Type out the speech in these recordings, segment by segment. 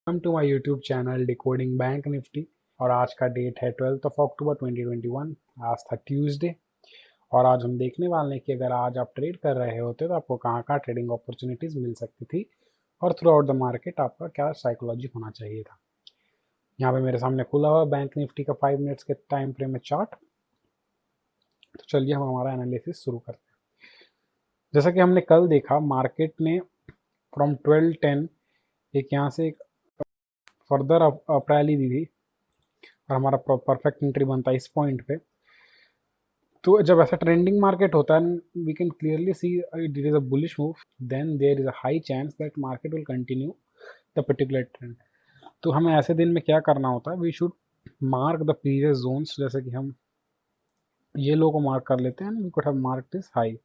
Welcome to my YouTube channel decoding bank Nifty. और आज का डेट है 12 अक्टूबर 2021। आज था ट्यूसडे। और आज हम देखने वाले हैं कि अगर आज आप ट्रेड कर रहे होते तो आपको कहाँ कहाँ ट्रेडिंग अपॉर्चुनिटीज मिल सकती थी और थ्रू आउट द मार्केट आपका क्या साइकोलॉजी होना चाहिए था। यहाँ पे मेरे सामने खुला हुआ बैंक निफ्टी का 5 मिनट्स के टाइम फ्रेम में चार्ट। तो चलिए हम हमारा एनालिसिस शुरू करते हैं। जैसा कि हमने कल देखा, मार्केट ने फ्रॉम 12:10 एक यहाँ से एक फर्दर अप रैली दी थी और हमारा परफेक्ट एंट्री बनता है इस पॉइंट पे। तो जब ऐसा ट्रेंडिंग मार्केट होता है, we can clearly see it is a bullish move, then there is a high chance that market will continue the particular trend. तो हमें ऐसे दिन में क्या करना होता है, we should mark the previous zones. जैसे कि हम ये लो को मार्क कर लेते हैं, we could have marked this high,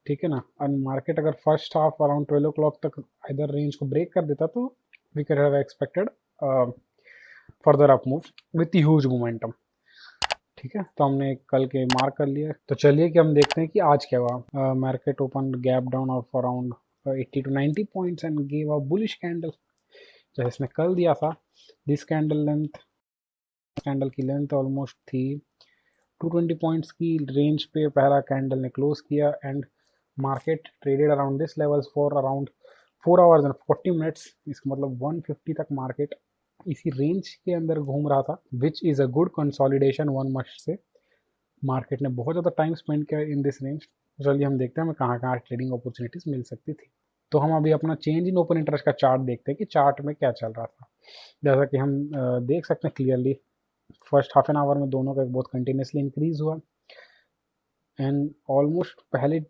ठीक है ना। और मार्केट अगर फर्स्ट हाफ अराउंड 12 o'clock तक इधर रेंज को ब्रेक कर देता तो we can have expected further up move with huge momentum, ठीक है। तो हमने कल के मार्क कर लिया। तो चलिए कि हम देखते हैं कि आज क्या हुआ। Market open gap down of around 80 to 90 points and give a bullish candle, जैसे इसने कल दिया था। दिस कैंडल की लेंथ ऑलमोस्ट थी 220 पॉइंट्स की रेंज पे पहला कैंडल ने क्लोज किया and market traded around this levels for around 4 hours and 40 minutes. इसका मतलब 150 तक मार्केट इसी रेंज के अंदर घूम रहा था, which is a good consolidation, one must say. Market ने बहुत ज़्यादा टाइम स्पेंड किया इन दिस रेंज। चलिए हम देखते हैं हमें कहाँ कहाँ ट्रेडिंग अपॉर्चुनिटीज मिल सकती थी। तो हम अभी अपना चेंज इन ओपन इंटरेस्ट का चार्ट देखते हैं कि चार्ट में क्या चल रहा था। जैसा कि हम देख सकते हैं clearly, first half an hour में दोनों का बहुत कंटिन्यूसली इंक्रीज हुआ एंड ऑलमोस्ट पहले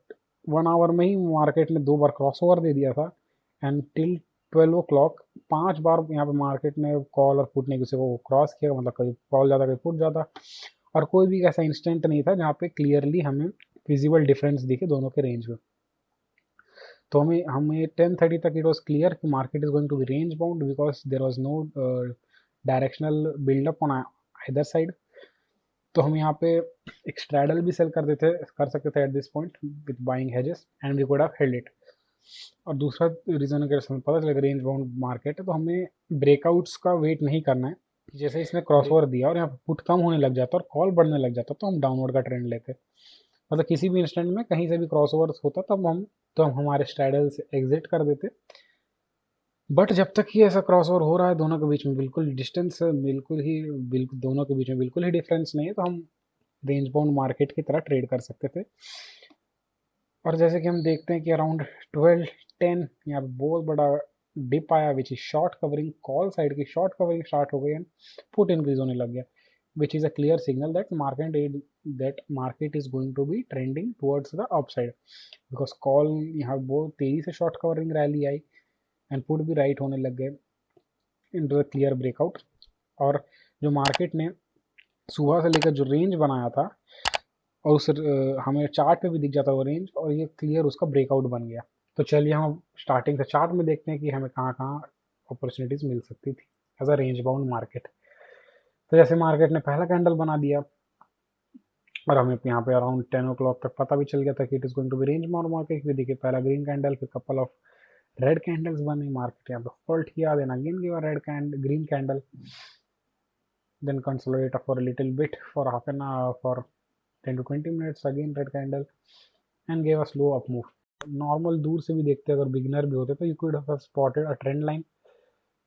1 आवर में ही मार्केट ने 2 बार क्रॉस ओवर दे दिया था एंड टिल 12 o'clock 5 बार यहाँ पे मार्केट ने कॉल और पुट ने किसी को क्रॉस किया, मतलब कभी कॉल ज़्यादा कभी पुट ज़्यादा। और कोई भी ऐसा इंस्टेंट नहीं था जहाँ पे क्लियरली हमें विजिबल डिफरेंस दिखे दोनों के रेंज में। तो हमें हमें 10:30 तक इट वॉज क्लियर कि market is going to be range bound because there was no directional buildup on either side. तो हम यहाँ पे एक स्ट्रैडल भी सेल कर सकते थे at this point with buying hedges and we could have held it. और दूसरा रीजन अगर हमें पता चलेगा रेंज बाउंड मार्केट है तो हमें ब्रेकआउट्स का वेट नहीं करना है। जैसे इसने क्रॉस ओवर दिया और यहाँ पे पुट कम होने लग जाता और कॉल बढ़ने लग जाता तो हम डाउनवर्ड का ट्रेंड लेते। मतलब किसी भी इंस्टेंट में कहीं से भी क्रॉस ओवर होता तब हम हमारे स्ट्रैडल से एग्जिट कर देते। बट जब तक ही ऐसा क्रॉस ओवर हो रहा है, दोनों के बीच में बिल्कुल डिस्टेंस बिल्कुल दोनों के बीच में बिल्कुल ही डिफरेंस नहीं है, तो हम रेंज बाउंड मार्केट की तरह ट्रेड कर सकते थे। और जैसे कि हम देखते हैं कि अराउंड 12:10 यहाँ पे बहुत बड़ा डिप आया which is short covering, call side की शॉर्ट कवरिंग स्टार्ट हो गई एंड पुट इंक्रीज होने लग गया, which is a clear signal that market is going to be trending towards the upside because call यहाँ बहुत तेजी से short covering rally I and put भी राइट होने लग गए इनटू द क्लियर ब्रेकआउट। और जो मार्केट ने सुबह से लेकर जो रेंज बनाया था और हमें चार्ट पे भी दिख जाता वो रेंज और ये क्लियर उसका ब्रेकआउट बन गया। तो चलिए हम स्टार्टिंग से चार्ट में देखते हैं कि हमें कहाँ कहाँ अपॉर्चुनिटीज मिल सकती थी as a range bound market. तो जैसे मार्केट ने पहला कैंडल बना दिया और हमें यहाँ पे अराउंड 10 o'clock तक पता भी चल गया था कि it is going to be range bound market. फिर देखिए पहला ग्रीन कैंडल, फिर कपल ऑफ रेड कैंडल्स बने, मार्केट यहाँ पे फॉल्ट किया, then again give a red candle green candle, then consolidate for a little bit for half an hour for 10 to 20 minutes, again red candle and gave a slow up move. Normal दूर से भी देखते अगर beginner भी होते तो you could have spotted a trend line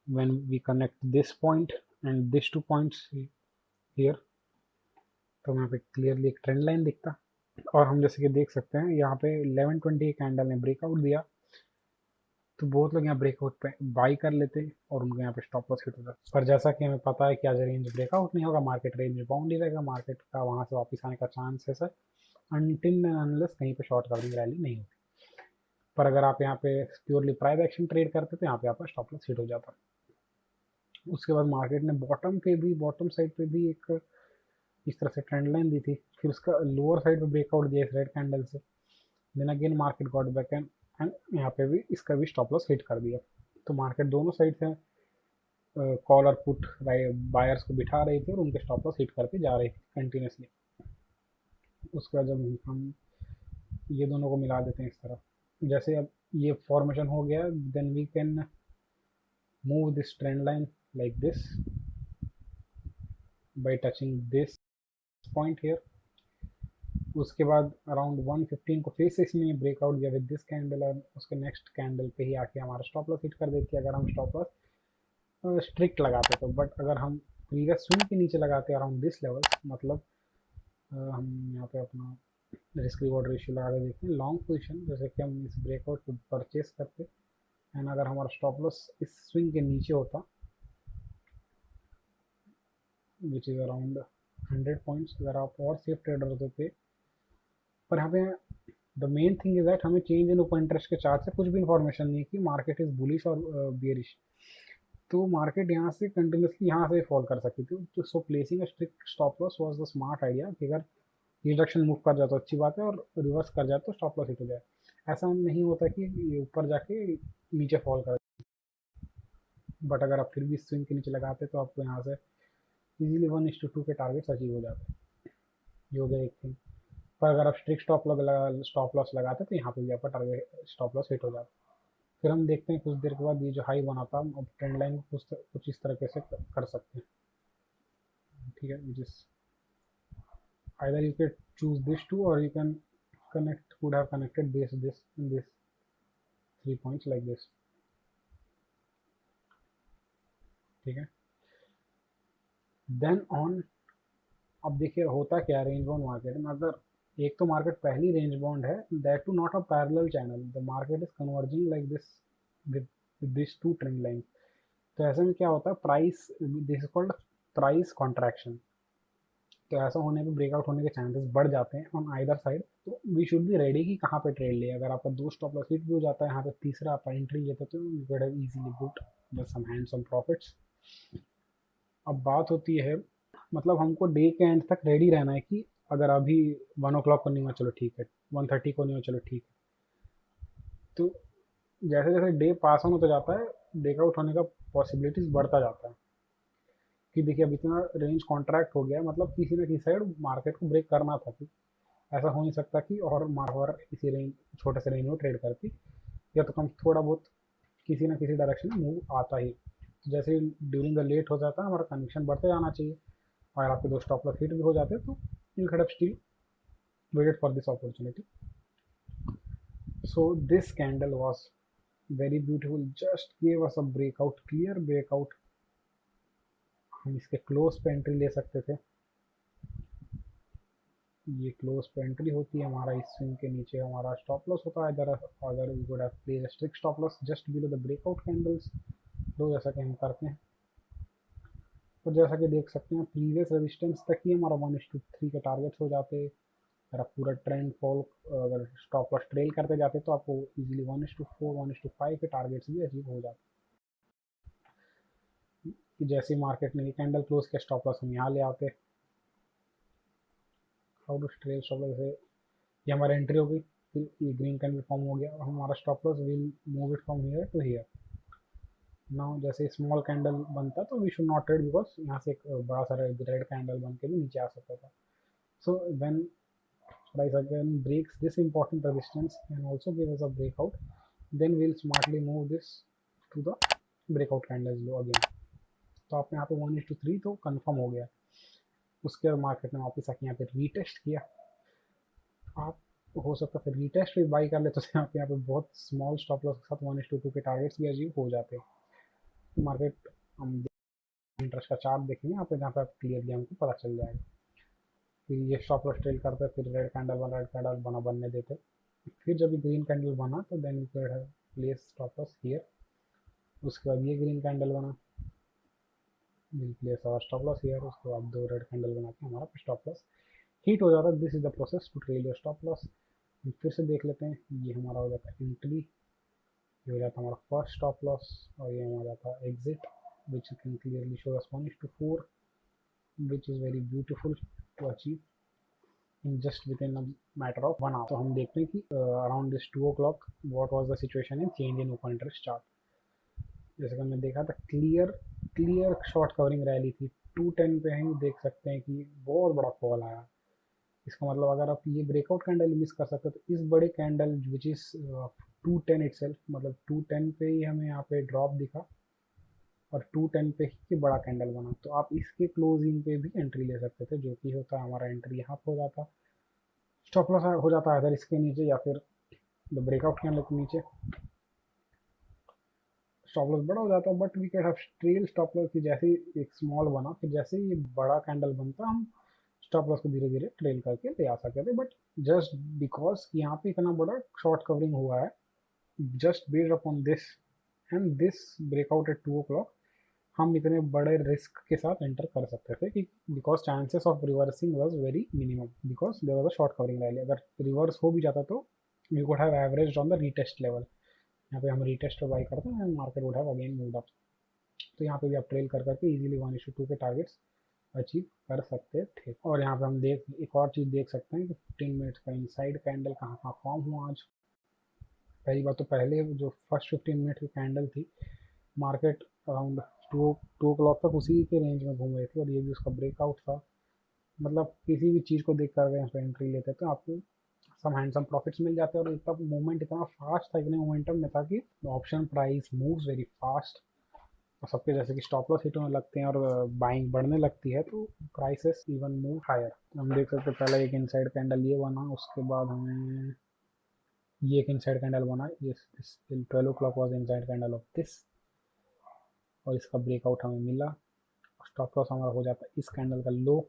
when we connect this point and this two points here. तो यहाँ पे क्लियरली एक ट्रेंड लाइन दिखता और हम जैसे कि देख सकते हैं यहाँ पे 11:20 कैंडल ने ब्रेकआउट दिया तो बहुत लोग यहाँ ब्रेकआउट पे बाई कर लेते और उनको यहाँ पे स्टॉप लॉस हिट होता। पर जैसा कि हमें पता है कि आज रेंज ब्रेकआउट नहीं होगा, मार्केट रेंज बाउंड ही रहेगा, मार्केट का वहाँ से वापस आने का चांस है सर अनटिल अनलेस कहीं पे शॉर्ट कवरिंग रैली नहीं होती। पर अगर आप यहाँ पे प्योरली प्राइस एक्शन ट्रेड करते तो यहाँ पे आपका स्टॉप लॉस हिट हो जाता। उसके बाद मार्केट ने बॉटम साइड पे भी एक इस तरह से ट्रेंड लाइन दी थी, फिर उसका लोअर साइड पे ब्रेकआउट दिया इस रेड कैंडल से, then again market got back and यहाँ पे भी इसका भी स्टॉप लॉस हिट कर दिया। तो मार्केट दोनों साइड से कॉल और पुट बायर्स को बिठा रही थी और उनके स्टॉप लॉस हिट करके जा रही थी कंटिन्यूसली। उसके बाद जब हम ये दोनों को मिला देते हैं इस तरह, जैसे अब ये फॉर्मेशन हो गया, then we can move this trend line like this by touching this point here. उसके बाद अराउंड 115 को फिर से इसने ब्रेकआउट दिया विद दिस कैंडल और उसके नेक्स्ट कैंडल पे ही आके हमारा स्टॉप लॉस हिट कर देती है अगर हम स्टॉप लॉस स्ट्रिक्ट लगाते तो। बट अगर हम प्रीवियस स्विंग के नीचे लगाते अराउंड दिस लेवल, मतलब हम यहाँ पे अपना रिस्क रिवॉर्ड रेशियो लगा के देखते हैं लॉन्ग पोजीशन, जैसे कि हम इस ब्रेकआउट को परचेस करते एंड अगर हमारा स्टॉप लॉस इस स्विंग के नीचे होता विच इज़ अराउंड 100 पॉइंट्स, अगर आप और सेफ ट्रेडर होते थे। पर यहाँ पे the main thing is that हमें चेंज इन ओपन इंटरेस्ट के चार्ट से कुछ भी इन्फॉर्मेशन नहीं है कि मार्केट इज बुलिश और बियरिश। तो मार्केट यहाँ से कंटिन्यूसली यहाँ से फॉल कर सकती थी, तो so placing a strict stop loss was the smart idea कि अगर ये डायरेक्शन मूव कर जाए तो अच्छी बात है और रिवर्स कर जाए तो स्टॉप लॉस हिट हो जाए। ऐसा नहीं होता कि ये ऊपर जाके नीचे फॉल कर, बट अगर आप फिर भी स्विंग के नीचे लगाते तो आपको यहाँ से इजीली 1:2 के टारगेट्स अचीव हो जाते हैं। ये हो गया एक थिंग। पर अगर आप स्ट्रिक्ट स्टॉप लॉस लगाते तो यहाँ पे भी आपका टारगेट स्टॉप लॉस हिट हो जाता। फिर हम देखते हैं कुछ देर के बाद ये जो हाई बना था अब ट्रेंड लाइन कुछ इस तरीके से कर सकते हैं, ठीक है। Which is either you can choose this two or you can could have connected this 3 points like this, ठीक है। देन ऑन, अब देखिए होता क्या रेंज बाउंड मार्केट में, अगर एक तो मार्केट पहली रेंज बाउंड है that too not a parallel channel, the market is converging like this with this two trend line. तो ऐसे में क्या होता है, price, this is called price contraction. तो ऐसा होने पे ब्रेकआउट होने के चांसेस बढ़ जाते हैं ऑन आइदर साइड। तो वी शुड बी रेडी कि कहाँ पे ट्रेड ले। अगर आपका 2 स्टॉप लॉस हिट भी हो जाता है यहाँ पे, तीसरा आप एंट्री लेते तो you could have easily booked with some hands on profits. अब बात होती है, मतलब हमको डे के एंड तक रेडी रहना है कि अगर अभी 1 o'clock को नहीं हुआ चलो ठीक है, 1:30 को नहीं हुआ चलो ठीक है। तो जैसे जैसे डे पास ऑन होता जाता है ब्रेकआउट होने का पॉसिबिलिटीज बढ़ता जाता है कि देखिए अब इतना रेंज कॉन्ट्रैक्ट हो गया, मतलब किसी ना किसी साइड मार्केट को ब्रेक करना था। ऐसा हो नहीं सकता कि और मार्वर इसी रेंज, छोटे से रेंज में ट्रेड करती, या तो कम थोड़ा बहुत किसी ना किसी डायरेक्शन में मूव आता ही। तो जैसे ड्यूरिंग द लेट हो जाता है हमारा कनेक्शन बढ़ते जाना चाहिए, और आपके 2 स्टॉप लॉस हिट भी हो जाते हैं तो you can still waited for this opportunity. So this candle was very beautiful, just gave us a breakout, clear breakout. हम इसके क्लोज पे एंट्री ले सकते थे, ये क्लोज पे एंट्री होती है हमारा, इस स्विंग के नीचे हमारा स्टॉप लॉस होता है। अगर we would have placed a strict stop loss just below the breakout candles, तो जैसा कि हम करते हैं। तो जैसा कि देख सकते हैं प्रीवियस रेजिस्टेंस तक ही हमारा 1:3 के टारगेट्स हो जाते। अगर आप पूरा ट्रेंड फॉल, अगर स्टॉप लॉस ट्रेल करते जाते तो आपको इजीली 1:4 1:5 के टारगेट्स भी अचीव हो जाते। कि जैसे मार्केट ने कैंडल क्लोज किया स्टॉप लॉस हम यहाँ ले आते। How to trail stop loss, ये हमारी एंट्री हो गई, फिर ये ग्रीन कैंडल फॉर्म हो गया और हमारा stop loss will move it from here to here. Now जैसे स्मॉल कैंडल बनता तो we should not trade, because यहाँ से एक बड़ा सा रेड कैंडल बन के भी नीचे आ सकता था। So when price again breaks this important resistance and also give us a breakout, then we'll smartly move this to the breakout candles low again। तो आपने यहाँ पे 1:3 तो कंफर्म हो गया। उसके बाद मार्केट ने वापस आके यहाँ पे रीटेस्ट किया, आप हो सकता है फिर रीटेस्ट भी बाई कर ले तो यहाँ पे बहुत स्मॉल स्टॉप लॉस के साथ 1:2 के टारगेट्स भी अचीव हो जाते हैं। तो मार्केट हम इंटरेस्ट का चार्ट देखेंगे यहाँ पे, जहाँ पे आप क्लियरली हमको पता चल जाएगा। फिर ये स्टॉप लॉस ट्रेल करते, फिर रेड कैंडल बना बनने देते, फिर जब ग्रीन कैंडल बना तो then you can have place stop loss here. उसके बाद ये ग्रीन कैंडल बना, will place our stop loss here. उसके बाद 2 रेड कैंडल बना के हमारा स्टॉप लॉस हिट हो जाता है। This is the process to trail your stop loss. फिर से देख लेते हैं, ये हमारा हो जाता है एंट्री, ये हो जाता है हमारा फर्स्ट स्टॉप लॉस, और ये हमारा जाता है exit which can clearly show us 1:4 which is very beautiful to achieve in just within a matter of 1 hour। तो हम देखते हैं कि around this 2 o'clock what was the situation in change in open interest chart। जैसे कि हमने देखा था क्लियर शॉर्ट कवरिंग रैली थी, 210 पे हम देख सकते हैं कि बहुत बड़ा फॉल आया। इसका मतलब अगर आप ये ब्रेकआउट कैंडल मिस कर सकते हो तो इस बड़े कैंडल विच इज 210 इटसेल्फ, मतलब 210 पे ही हमें यहाँ पे ड्रॉप दिखा और 210 पे ही बड़ा कैंडल बना, तो आप इसके क्लोजिंग पे भी एंट्री ले सकते थे, जो कि होता है हमारा एंट्री यहाँ पे हो जाता, स्टॉप लॉस हो जाता है अगर इसके नीचे या फिर ब्रेकआउट कैंडल के नीचे स्टॉप लॉस बड़ा हो जाता है। But we can have trail stop loss की, जैसे ही एक स्मॉल बना फिर जैसे ही ये बड़ा कैंडल बनता हम स्टॉप लॉस को धीरे धीरे ट्रेल करके ले आ सकते थे। बट जस्ट बिकॉज यहाँ पे इतना बड़ा शॉर्ट कवरिंग हुआ है, just based upon this and this breakout at 2 o'clock, हम इतने बड़े रिस्क के साथ एंटर कर सकते थे कि because chances of reversing was very minimum because there was a short covering rally. अगर रिवर्स हो भी जाता तो we could have average on the retest level, यहाँ पे हम रीटेस्ट पे बाई करते हैं and market would have again moved up. तो यहाँ पे भी आप ट्रेल कर करके इजीली 1:2 के टारगेट्स अचीव कर सकते थे। और यहाँ पे हम एक और चीज़ देख सकते हैं कि 15 मिनट्स का इनसाइड कैंडल कहाँ कहाँ फॉर्म हुआ आज। पहली बात तो पहले जो फर्स्ट 15 मिनट की कैंडल थी, market around two o'clock तक उसी के रेंज में घूम रही थी और ये भी उसका ब्रेकआउट था। मतलब किसी भी चीज़ को देख कर अगर यहाँ एंट्री लेते तो आपको सम हैंडसम प्रॉफिट्स मिल जाते हैं। और इतना मूवमेंट इतना फास्ट था, इतने मोमेंटम में था कि option price moves very fast और सबके जैसे कि स्टॉप लॉस हिट होने लगते हैं और बाइंग बढ़ने लगती है तो प्राइसेस इवन मूव हायर। हम देख सकते हैं पहले एक इनसाइड कैंडल ये बना, उसके बाद हमें ये एक इनसाइड कैंडल बना, ये 12 o'clock was inside candle of this और इसका ब्रेकआउट हमें मिला। स्टॉप लॉस हमारा हो जाता है इस कैंडल का लो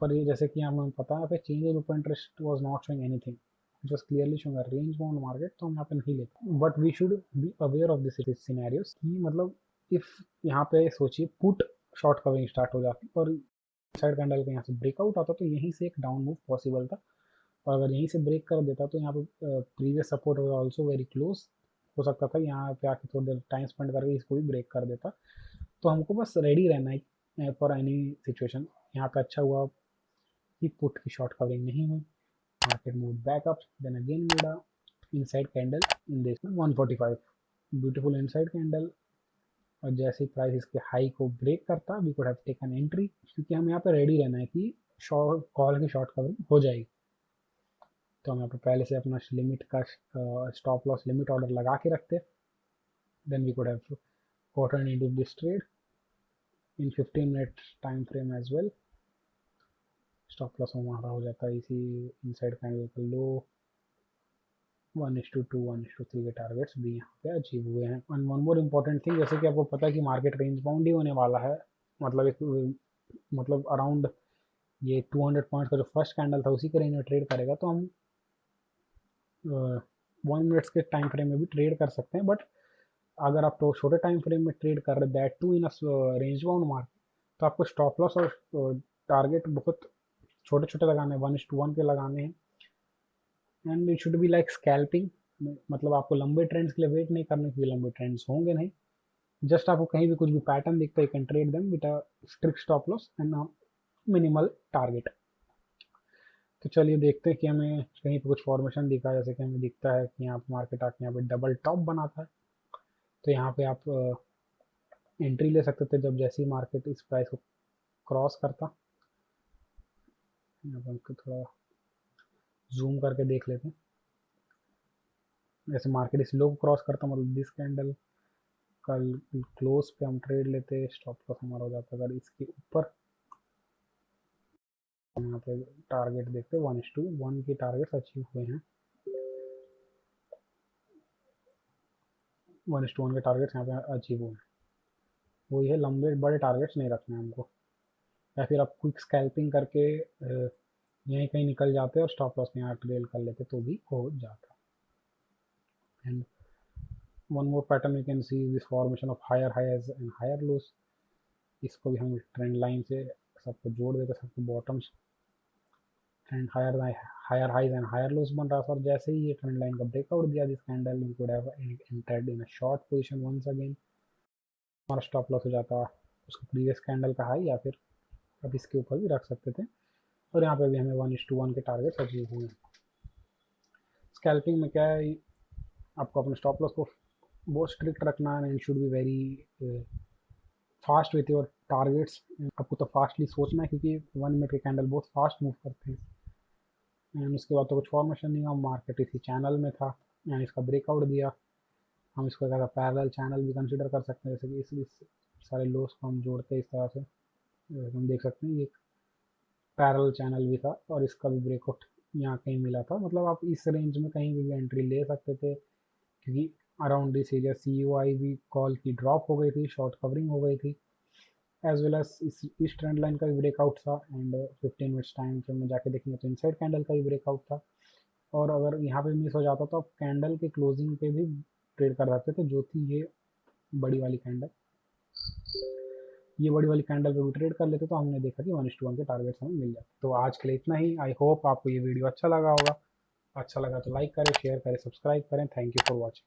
पर। ये जैसे कि हमें पता है change in open interest was not showing anything, just clearly showing a range bound market, तो हम यहाँ पे नहीं लेते। But we should be aware of this scenarios कि मतलब इफ यहाँ पे सोचिए पुट शॉर्ट कवरिंग स्टार्ट हो जाती और साइड कैंडल का यहाँ से ब्रेकआउट आता तो यहीं से एक डाउन मूव पॉसिबल था। और अगर यहीं से ब्रेक कर देता तो यहाँ पे previous support was also very close, हो सकता था यहाँ पे आके थोड़ी देर टाइम स्पेंड करके इसको भी ब्रेक कर देता। तो हमको बस रेडी रहना है फॉर एनी सिचुएशन। यहाँ पे अच्छा हुआ कि पुट की शॉर्ट कवरिंग नहीं हुई, market move back up, then again made a inside candle in this 145, beautiful inside candle. और जैसे ही प्राइस इसके हाई को ब्रेक करता we could have taken entry, क्योंकि हम यहाँ पे रेडी रहना है कि शॉर्ट कॉल की शॉर्ट कवरिंग हो जाएगी। तो हम यहाँ पे पहले से अपना लिमिट का स्टॉप लॉस लिमिट ऑर्डर लगा के रखते, then we could have gotten into this trade in 15 minute time frame as well. Stop loss हमारा हो जाता है इसी इनसाइड कैंडल का लो, 1:2 1:3 के टारगेट्स भी यहाँ पे अचीव हुए हैं। And one more important thing, जैसे कि आपको पता है कि मार्केट रेंज बाउंड ही होने वाला है, मतलब एक मतलब अराउंड ये 200 पॉइंट्स का जो फर्स्ट कैंडल था उसी के रेंज में ट्रेड करेगा, तो हम 1 मिनट्स के टाइम फ्रेम में भी ट्रेड कर सकते हैं। बट अगर आप तो छोटे टाइम फ्रेम में ट्रेड कर रहे that too in range bound market, तो आपको स्टॉप लॉस और टारगेट बहुत छोटे छोटे लगाने हैं, 1:1 के लगाने हैं। And it should be like scalping, मतलब आपको लंबे ट्रेंड्स के लिए वेट नहीं करने के लिए, लंबे ट्रेंड्स होंगे नहीं, जस्ट आपको कहीं भी कुछ भी पैटर्न दिखता है, you can trade them with a strict stop loss and minimal target. तो चलिए देखते हैं कि हमें कहीं पे कुछ फॉर्मेशन दिखा है, जैसे कि हमें दिखता है कि यहाँ पे मार्केट आके यहाँ पे डबल टॉप बना था, तो यहाँ पे आप एंट्री ले सकते थे जब जैसे ही मार्केट इस प्राइस को क्रॉस करता। यहाँ पर थोड़ा जूम करके देख लेते हैं, जैसे मार्केट इस लो को क्रॉस करता मतलब दिस कैंडल कल क्लोज पे हम ट्रेड लेते, स्टॉप लॉस हमारा हो जाता अगर इसके ऊपर। हम यहाँ पे टारगेट देखते 1:1 के टारगेट्स अचीव हुए हैं, 1:1 के टारगेट्स यहाँ पे अचीव हुए हैं। वही है, लंबे बड़े टारगेट्स नहीं रखने हमको, या फिर आप क्विक स्कैल्पिंग करके यहीं कहीं निकल जाते और स्टॉप लॉस में यहाँ ट्रेल कर लेते तो भी हो जाता। And one more pattern you can see this formation of higher highs and higher lows, इसको भी हम ट्रेंड लाइन से सबको जोड़ देते, सबको bottoms and higher highs and higher lows बन रहा था। और जैसे ही ये ट्रेंड लाइन का ब्रेकआउट दिया this candle, we could have entered in a short position once again, हमारा स्टॉप लॉस हो जाता उसका प्रीवियस कैंडल का हाई, या फिर अब इसके ऊपर भी रख सकते थे। और यहाँ पे भी हमें 1:1 के टारगेट्स अचीव हुए। स्कैल्पिंग में क्या है, आपको अपने स्टॉप लॉस को बहुत स्ट्रिक्ट रखना है and should be very fast with your targets. आपको तो फास्टली सोचना है क्योंकि 1 मिनट के कैंडल बहुत फास्ट मूव करते हैं। एंड उसके बाद तो कुछ फॉर्मेशन नहीं हुआ, मार्केट इसी चैनल में था एंड इसका ब्रेकआउट दिया, हम इसको क्या पैरेलल चैनल भी कंसिडर कर सकते हैं, जैसे कि इस सारे लोस को हम जोड़ते हैं इस तरह से, जैसे हम देख सकते हैं ये पैरेलल चैनल भी था और इसका भी ब्रेकआउट यहाँ कहीं मिला था। मतलब आप इस रेंज में कहीं भी एंट्री ले सकते थे, क्योंकि अराउंड दिस एरिया CUI भी कॉल की ड्रॉप हो गई थी, शॉर्ट कवरिंग हो गई थी, एज वेल एज इस ट्रेंड लाइन का भी ब्रेकआउट था। एंड 15 मिनट्स टाइम फ्रेम में जाके देखेंगे तो इनसाइड कैंडल का भी ब्रेकआउट था। और अगर यहाँ पे मिस हो जाता तो आप कैंडल के क्लोजिंग पे भी ट्रेड कर सकते थे, जो थी ये बड़ी वाली कैंडल। ये बड़ी वाली कैंडल पे भी ट्रेड कर लेते तो हमने देखा कि 1:1 के टारगेट्स हमें मिल जाते। तो आज के लिए इतना ही। आई होप आपको ये वीडियो अच्छा लगा होगा। अच्छा लगा तो लाइक करें, शेयर करें, सब्सक्राइब करें। Thank you for watching.